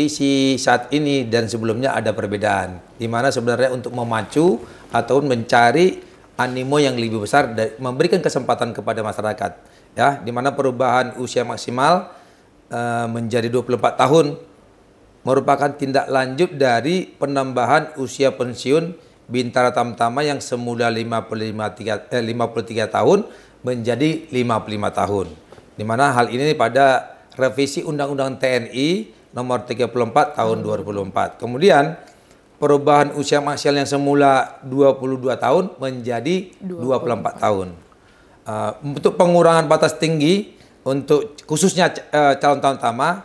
kondisi saat ini dan sebelumnya ada perbedaan. Di mana sebenarnya untuk memacu atau mencari animo yang lebih besar dan memberikan kesempatan kepada masyarakat. Ya, di mana perubahan usia maksimal menjadi 24 tahun merupakan tindak lanjut dari penambahan usia pensiun Bintara Tamtama yang semula 53 tahun menjadi 55 tahun. Di mana hal ini pada revisi Undang-Undang TNI nomor 34 tahun 2004. Kemudian perubahan usia maksimal yang semula 22 tahun menjadi 24 tahun. Untuk pengurangan batas tinggi untuk khususnya calon tamtama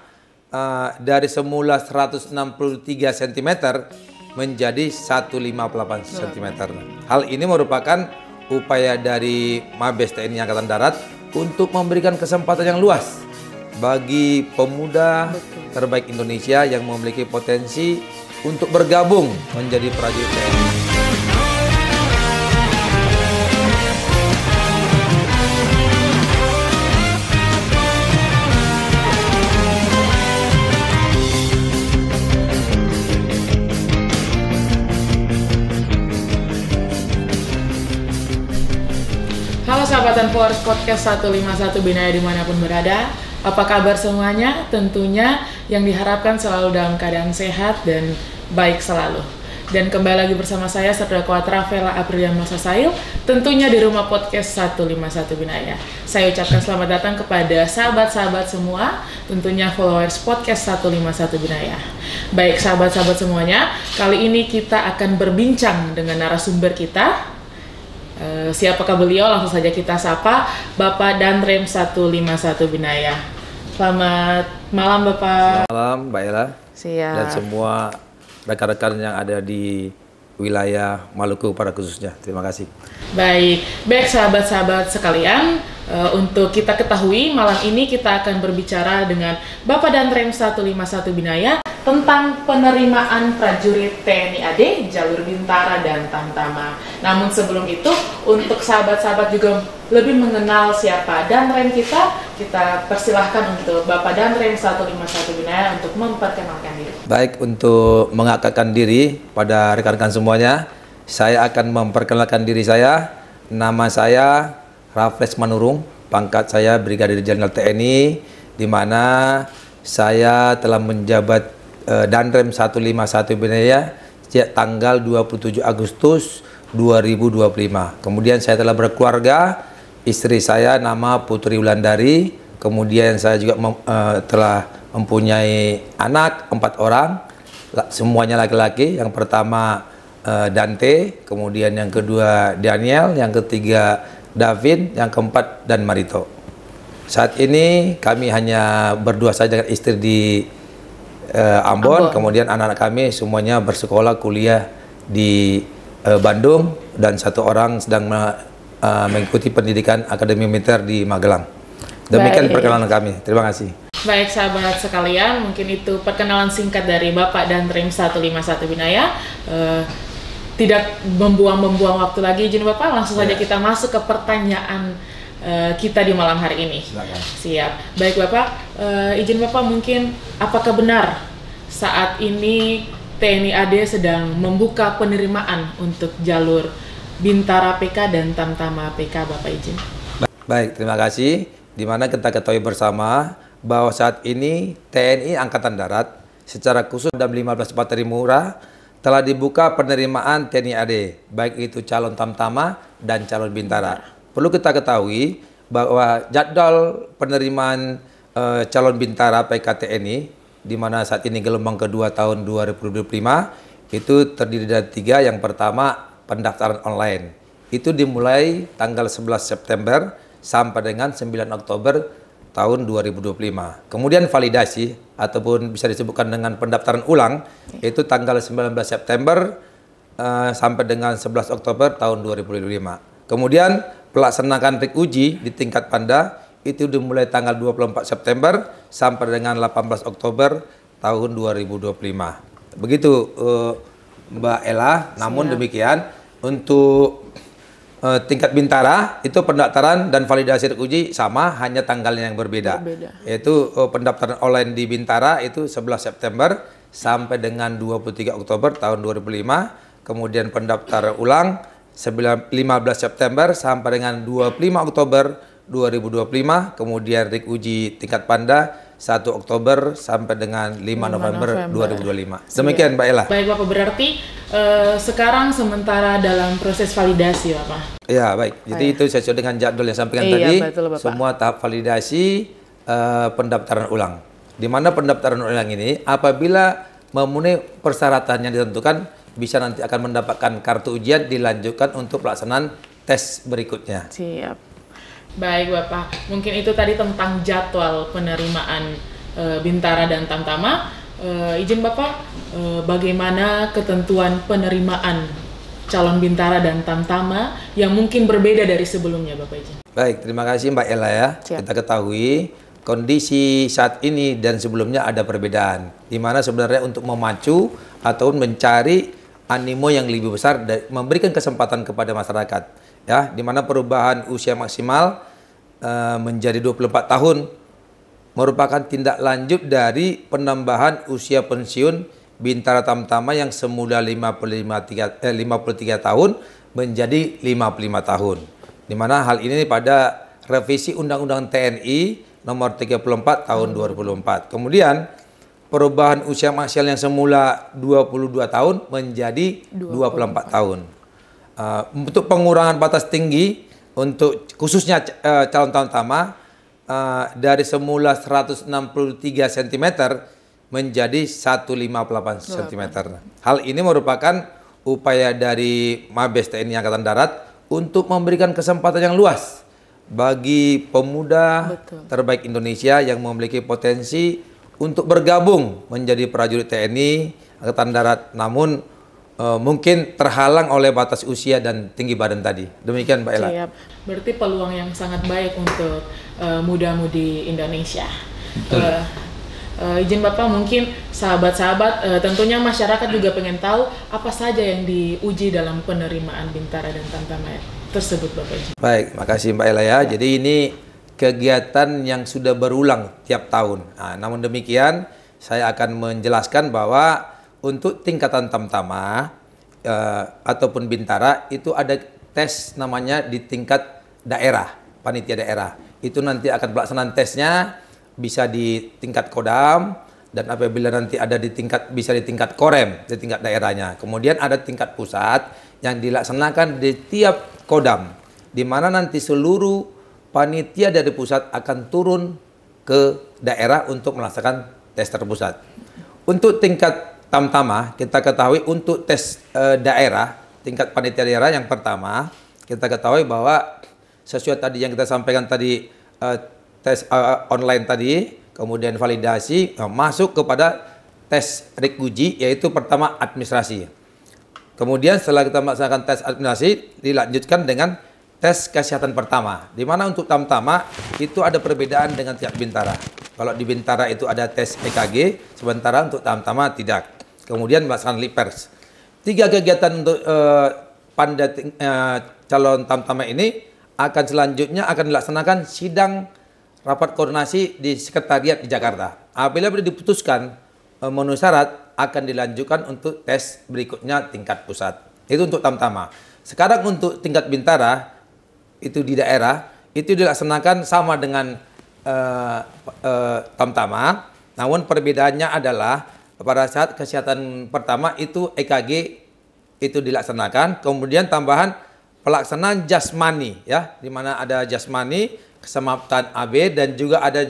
dari semula 163 cm menjadi 158 cm. Hal ini merupakan upaya dari Mabes TNI Angkatan Darat untuk memberikan kesempatan yang luas bagi pemuda terbaik Indonesia yang memiliki potensi untuk bergabung menjadi prajurit TNI. Halo sahabat Unfollowers Podcast 151 Binaya dimanapun berada. Apa kabar semuanya? Tentunya yang diharapkan selalu dalam keadaan sehat dan baik selalu. Dan kembali lagi bersama saya, Terdakwa Travela Aprilia Masasail, tentunya di rumah podcast 151 Binaya. Saya ucapkan selamat datang kepada sahabat-sahabat semua, tentunya followers podcast 151 Binaya. Baik sahabat-sahabat semuanya, kali ini kita akan berbincang dengan narasumber kita. Siapakah beliau? Langsung saja kita sapa Bapak Danrem 151 Binaya. Selamat malam Bapak. Selamat malam Mbak Ella. Siap. Dan semua rekan-rekan yang ada di wilayah Maluku pada khususnya. Terima kasih. Baik sahabat-sahabat sekalian, untuk kita ketahui malam ini kita akan berbicara dengan Bapak Danrem 151 Binaya tentang penerimaan prajurit TNI AD, Jalur Bintara dan Tamtama. Namun sebelum itu, untuk sahabat-sahabat juga lebih mengenal siapa Danrem kita persilahkan untuk Bapak Danrem 151 Binaya untuk memperkenalkan diri. Baik, untuk mengangkatkan diri pada rekan-rekan semuanya, saya akan memperkenalkan diri saya. Nama saya Raffles Manurung, pangkat saya Brigadir Jenderal TNI, di mana saya telah menjabat Danrem 151 Binaya sejak tanggal 27 Agustus 2025. Kemudian saya telah berkeluarga, istri saya nama Putri Wulandari. Kemudian saya juga telah mempunyai anak 4 orang, semuanya laki-laki. Yang pertama Dante, kemudian yang kedua Daniel, yang ketiga David, yang keempat dan Marito. Saat ini kami hanya berdua saja dengan istri di Ambon. Kemudian anak-anak kami semuanya bersekolah kuliah di Bandung dan 1 orang sedang mengikuti pendidikan Akademi Militer di Magelang. Demikian perkenalan kami. Terima kasih. Baik sahabat sekalian, mungkin itu perkenalan singkat dari Bapak Danrem 151 Binaya. Tidak membuang-membuang waktu lagi, izin Bapak langsung saja kita masuk ke pertanyaan kita di malam hari ini. Silakan. Siap. Baik Bapak, izin Bapak mungkin apakah benar saat ini TNI AD sedang membuka penerimaan untuk jalur Bintara PK dan Tamtama PK, Bapak izin? Baik, terima kasih. Di mana kita ketahui bersama bahwa saat ini TNI Angkatan Darat secara khusus dan 15 Pateri Murah telah dibuka penerimaan TNI AD, baik itu calon Tamtama dan calon Bintara. Perlu kita ketahui bahwa jadwal penerimaan calon Bintara PKTNI, di mana saat ini gelombang kedua tahun 2025, itu terdiri dari 3. Yang pertama, pendaftaran online. Itu dimulai tanggal 11 September sampai dengan 9 Oktober tahun 2025. Kemudian validasi, ataupun bisa disebutkan dengan pendaftaran ulang, itu tanggal 19 September sampai dengan 11 Oktober tahun 2025. Kemudian pelaksanaan trik uji di tingkat Panda itu dimulai tanggal 24 September sampai dengan 18 Oktober tahun 2025. Begitu Mbak Ella. Namun demikian, untuk tingkat Bintara itu pendaftaran dan validasi uji sama, hanya tanggalnya yang berbeda. Yaitu pendaftaran online di Bintara itu 11 September sampai dengan 23 Oktober tahun 2005. Kemudian pendaftaran ulang 15 September sampai dengan 25 Oktober 2025. Kemudian RIK uji tingkat Panda 1 Oktober sampai dengan 5 November 2025. Demikian Mbak Ella. Baik Bapak, berarti sekarang sementara dalam proses validasi Bapak. Ya baik, jadi itu sesuai dengan jadwal yang sampaikan tadi. Betul, Bapak. Semua tahap validasi pendaftaran ulang. Di mana pendaftaran ulang ini apabila memenuhi persyaratan yang ditentukan, bisa nanti akan mendapatkan kartu ujian, dilanjutkan untuk pelaksanaan tes berikutnya. Siap. Baik Bapak, mungkin itu tadi tentang jadwal penerimaan Bintara dan Tamtama. Izin Bapak, bagaimana ketentuan penerimaan calon Bintara dan Tamtama yang mungkin berbeda dari sebelumnya Bapak izin? Baik, terima kasih Mbak Ella ya. Siap. Kita ketahui kondisi saat ini dan sebelumnya ada perbedaan. Di mana sebenarnya untuk memacu atau mencari animo yang lebih besar, memberikan kesempatan kepada masyarakat. Ya, di mana perubahan usia maksimal menjadi 24 tahun merupakan tindak lanjut dari penambahan usia pensiun Bintara Tamtama yang semula 53 tahun menjadi 55 tahun. Di mana hal ini pada revisi Undang-Undang TNI nomor 34 tahun 2004. Kemudian perubahan usia maksimal yang semula 22 tahun menjadi 24 tahun. Untuk pengurangan batas tinggi untuk khususnya calon Tamtama dari semula 163 cm menjadi 158 cm. Hal ini merupakan upaya dari Mabes TNI Angkatan Darat untuk memberikan kesempatan yang luas bagi pemuda terbaik Indonesia yang memiliki potensi untuk bergabung menjadi prajurit TNI Angkatan Darat, namun mungkin terhalang oleh batas usia dan tinggi badan tadi. Demikian Mbak Ella. Siap. Berarti peluang yang sangat baik untuk muda-mudi Indonesia. Izin Bapak, mungkin sahabat-sahabat, tentunya masyarakat juga pengen tahu apa saja yang diuji dalam penerimaan Bintara dan Tamtama tersebut Bapak izin. Baik, makasih Mbak Ella ya. Jadi ini kegiatan yang sudah berulang tiap tahun. Nah, namun demikian saya akan menjelaskan bahwa untuk tingkatan Tamtama ataupun Bintara itu ada tes namanya di tingkat daerah, panitia daerah. Itu nanti akan pelaksanaan tesnya bisa di tingkat Kodam, dan apabila nanti ada di tingkat, bisa di tingkat Korem, di tingkat daerahnya. Kemudian ada tingkat pusat yang dilaksanakan di tiap Kodam, di mana nanti seluruh panitia dari pusat akan turun ke daerah untuk melaksanakan tes terpusat. Untuk tingkat Tamtama, kita ketahui untuk tes daerah, tingkat panitia daerah yang pertama, kita ketahui bahwa sesuai tadi yang kita sampaikan tadi, tes online tadi, kemudian validasi, masuk kepada tes RIK uji, yaitu pertama administrasi. Kemudian setelah kita melaksanakan tes administrasi, dilanjutkan dengan tes kesehatan pertama. Di mana untuk Tamtama itu ada perbedaan dengan tingkat Bintara. Kalau di Bintara itu ada tes EKG, sementara untuk Tamtama tidak. Kemudian melaksanakan LIPERS. 3 kegiatan untuk calon Tamtama ini akan selanjutnya akan dilaksanakan sidang rapat koordinasi di sekretariat di Jakarta. Apabila diputuskan memenuhi syarat, akan dilanjutkan untuk tes berikutnya tingkat pusat. Itu untuk Tamtama. Sekarang untuk tingkat Bintara, itu di daerah, itu dilaksanakan sama dengan Tamtama. Namun perbedaannya adalah pada saat kesehatan pertama itu EKG itu dilaksanakan, kemudian tambahan pelaksanaan jasmani ya, di mana ada jasmani, keselamatan AB, dan juga ada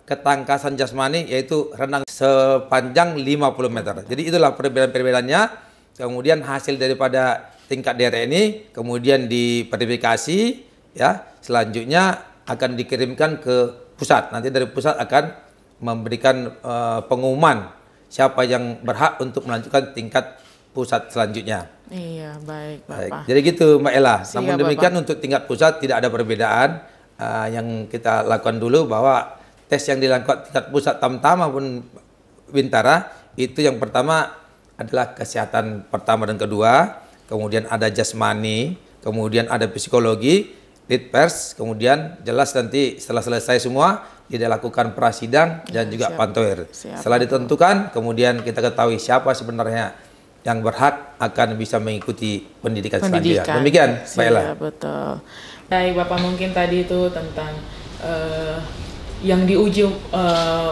ketangkasan jasmani, yaitu renang sepanjang 50 meter. Jadi itulah perbedaan-perbedaannya. Kemudian hasil daripada tingkat daerah ini kemudian diverifikasi ya, selanjutnya akan dikirimkan ke pusat. Nanti dari pusat akan memberikan pengumuman siapa yang berhak untuk melanjutkan tingkat pusat selanjutnya. Iya, baik Bapak. Baik. Jadi gitu Mbak Ella. Namun demikian Bapak, untuk tingkat pusat tidak ada perbedaan. Yang kita lakukan dulu bahwa tes yang dilakukan tingkat pusat Tamtama pun Bintara, itu yang pertama adalah kesehatan pertama dan kedua, kemudian ada jasmani, kemudian ada psikologi, lead pers, kemudian jelas nanti setelah selesai semua tidak lakukan prasidang dan juga pantoir. Setelah ditentukan, kemudian kita ketahui siapa sebenarnya yang berhak akan bisa mengikuti pendidikan selanjutnya. Demikian, Mbak Ella. Betul. Baik, Bapak, mungkin tadi itu tentang yang diuji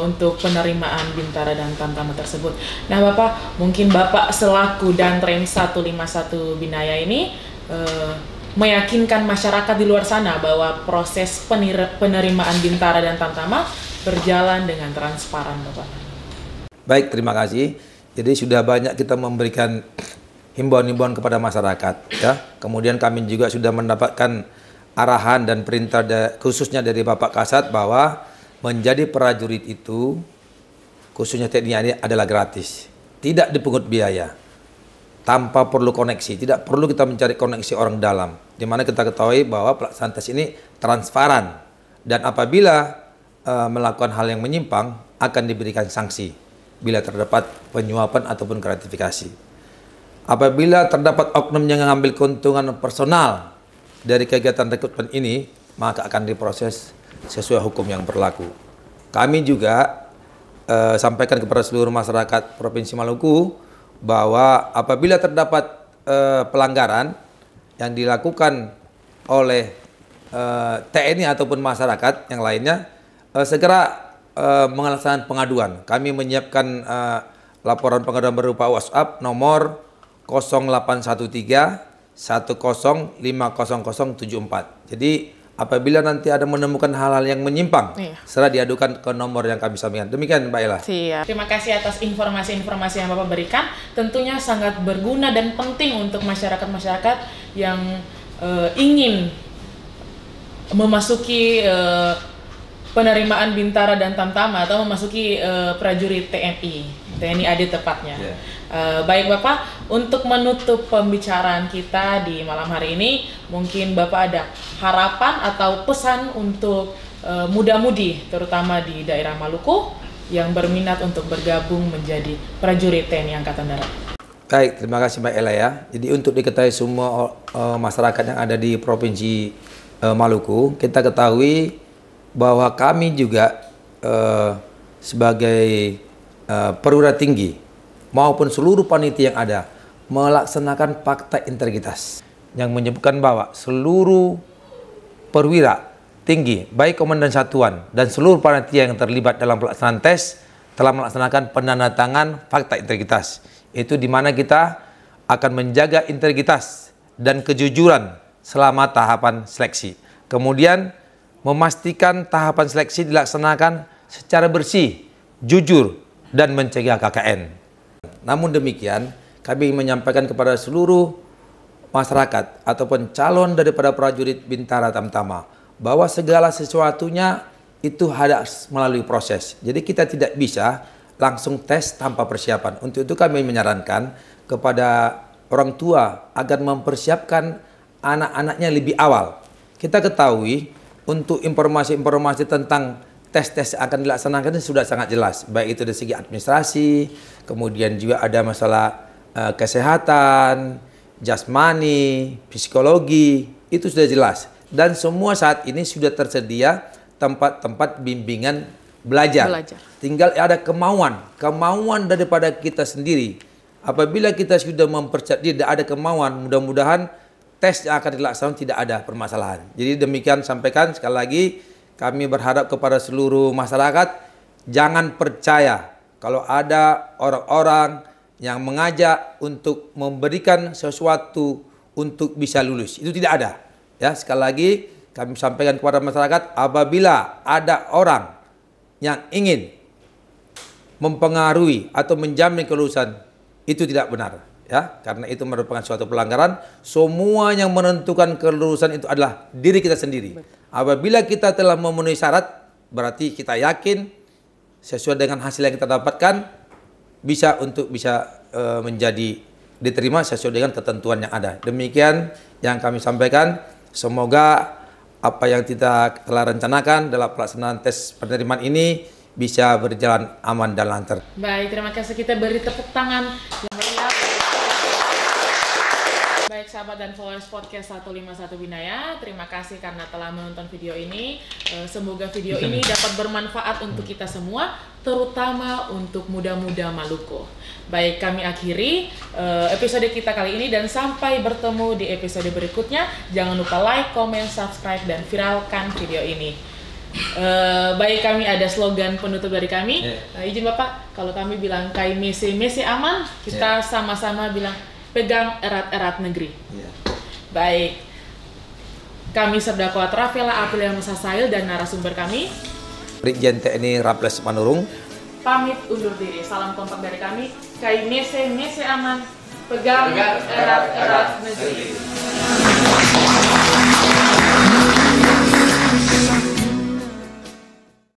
untuk penerimaan Bintara dan Tamtama tersebut. Nah, Bapak, mungkin Bapak selaku Danrem 151 Binaya ini meyakinkan masyarakat di luar sana bahwa proses penerimaan Bintara dan Tamtama berjalan dengan transparan, Bapak. Baik, terima kasih. Jadi sudah banyak kita memberikan himbauan-himbauan kepada masyarakat, ya. Kemudian kami juga sudah mendapatkan arahan dan perintah khususnya dari Bapak Kasat bahwa menjadi prajurit itu khususnya TNI ini adalah gratis, tidak dipungut biaya, tanpa perlu koneksi, tidak perlu kita mencari koneksi orang dalam. Di mana kita ketahui bahwa pelaksanaan tes ini transparan dan apabila melakukan hal yang menyimpang akan diberikan sanksi bila terdapat penyuapan ataupun gratifikasi. Apabila terdapat oknum yang mengambil keuntungan personal dari kegiatan rekrutmen ini, maka akan diproses sesuai hukum yang berlaku. Kami juga sampaikan kepada seluruh masyarakat Provinsi Maluku bahwa apabila terdapat pelanggaran yang dilakukan oleh TNI ataupun masyarakat yang lainnya, segera melaksanakan pengaduan. Kami menyiapkan laporan pengaduan berupa WhatsApp nomor 0813 10500074. Jadi apabila nanti ada menemukan hal-hal yang menyimpang, segera diadukan ke nomor yang kami sampaikan. Demikian, Mbak Ella. Siap. Terima kasih atas informasi-informasi yang Bapak berikan. Tentunya sangat berguna dan penting untuk masyarakat-masyarakat yang ingin memasuki penerimaan Bintara dan Tamtama atau memasuki prajurit TNI AD tepatnya. Baik Bapak, untuk menutup pembicaraan kita di malam hari ini, mungkin Bapak ada harapan atau pesan untuk muda-mudi terutama di daerah Maluku yang berminat untuk bergabung menjadi prajurit TNI Angkatan Darat. Baik, terima kasih Mbak Ella ya. Jadi untuk diketahui semua masyarakat yang ada di Provinsi Maluku, kita ketahui bahwa kami juga sebagai perwira tinggi maupun seluruh panitia yang ada melaksanakan fakta integritas yang menyebutkan bahwa seluruh perwira tinggi, baik komandan satuan dan seluruh panitia yang terlibat dalam pelaksanaan tes telah melaksanakan penandatangan fakta integritas. Itu di mana kita akan menjaga integritas dan kejujuran selama tahapan seleksi. Kemudian memastikan tahapan seleksi dilaksanakan secara bersih, jujur, dan mencegah KKN. Namun demikian, kami menyampaikan kepada seluruh masyarakat ataupun calon daripada prajurit Bintara Tamtama bahwa segala sesuatunya itu harus melalui proses. Jadi kita tidak bisa langsung tes tanpa persiapan. Untuk itu kami menyarankan kepada orang tua agar mempersiapkan anak-anaknya lebih awal. Kita ketahui untuk informasi-informasi tentang tes-tes yang akan dilaksanakan ini sudah sangat jelas, baik itu dari segi administrasi, kemudian juga ada masalah kesehatan, jasmani, psikologi, itu sudah jelas. Dan semua saat ini sudah tersedia tempat-tempat bimbingan belajar. Tinggal ada kemauan daripada kita sendiri. Apabila kita sudah tidak ada kemauan, mudah-mudahan tes yang akan dilaksanakan tidak ada permasalahan. Jadi demikian sampaikan sekali lagi, kami berharap kepada seluruh masyarakat, jangan percaya kalau ada orang-orang yang mengajak untuk memberikan sesuatu untuk bisa lulus. Itu tidak ada. Ya, sekali lagi kami sampaikan kepada masyarakat, apabila ada orang yang ingin mempengaruhi atau menjamin kelulusan, itu tidak benar. Ya, karena itu merupakan suatu pelanggaran. Semua yang menentukan kelulusan itu adalah diri kita sendiri. Apabila kita telah memenuhi syarat, berarti kita yakin sesuai dengan hasil yang kita dapatkan bisa menjadi diterima sesuai dengan ketentuan yang ada. Demikian yang kami sampaikan. Semoga apa yang kita telah rencanakan dalam pelaksanaan tes penerimaan ini bisa berjalan aman dan lancar. Baik, terima kasih. Kita beri tepuk tangan. Baik, baik sahabat dan followers podcast 151 Binaya, terima kasih karena telah menonton video ini. Semoga video ini dapat bermanfaat untuk kita semua, terutama untuk muda-muda Maluku. Baik, kami akhiri episode kita kali ini dan sampai bertemu di episode berikutnya. Jangan lupa like, comment, subscribe, dan viralkan video ini. Baik, kami ada slogan penutup dari kami. Izin Bapak, kalau kami bilang kai mese aman, kita sama-sama bilang pegang erat-erat negeri. Baik, kami Serdakwa Trafela Aprilia Musasail dan narasumber kami Brigjen TNI Raples Manurung pamit undur diri. Salam kompak dari kami, kai mese aman, pegang erat-erat negeri.